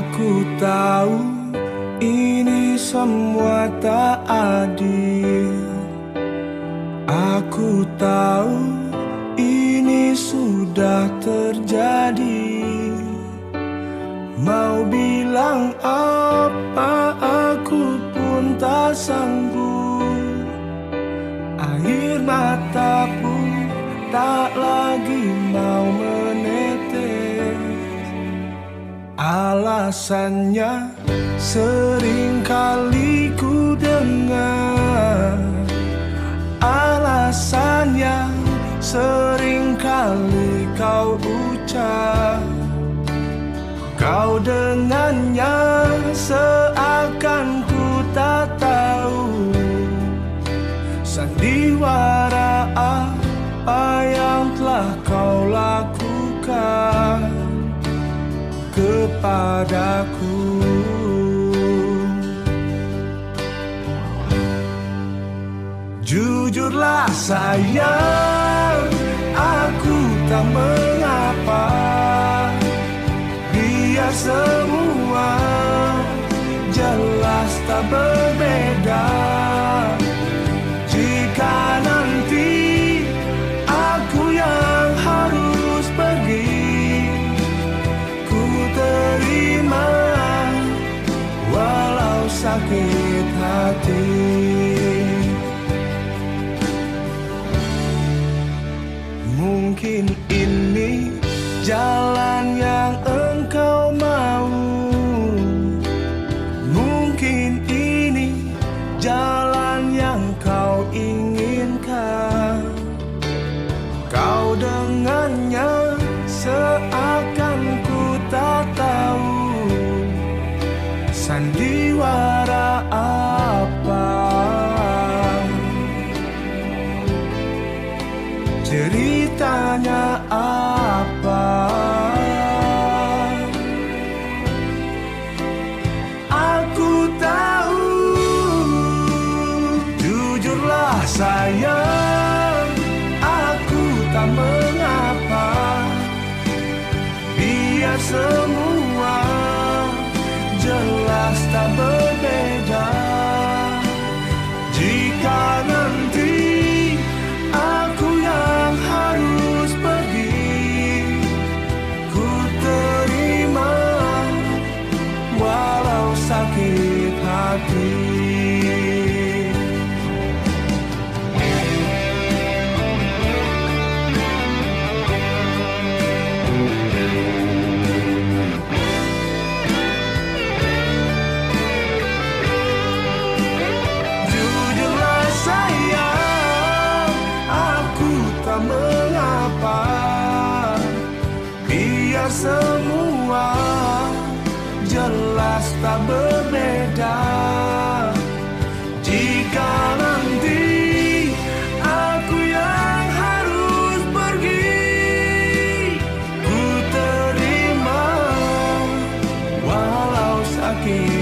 Aku tahu ini semua tak adil. Aku tahu ini sudah terjadi. Mau bilang apa aku pun tak sanggup. Air mata pun tak lagi mau menetes. Alasannya sering kali ku dengar. Alasannya sering kali kau ucap. Kau dengannya seakan ku tak tahu sandiwara apa yang telah kau lakukan kepadaku. Jujurlah sayang, aku tak mengapa. Biar semua jelas tak berbeda. Jika nanti aku yang harus pergi, ku terima walau sakit hati. Mungkin ini jalan yang engkau mau. Mungkin ini jalan yang kau inginkan. Kau dengannya seakan ku tak tahu sandiwara apa, ceritanya apa. Aku tahu, jujurlah sayang, aku tak mengapa. Biar semua jelas tak berbeda. Jika nanti aku yang harus pergi, ku terima walau sakit hati. Jujurlah sayang, aku tak mengapa. Biar semua jelas tak berbeda. Jika nanti aku yang harus pergi, ku terima walau sakit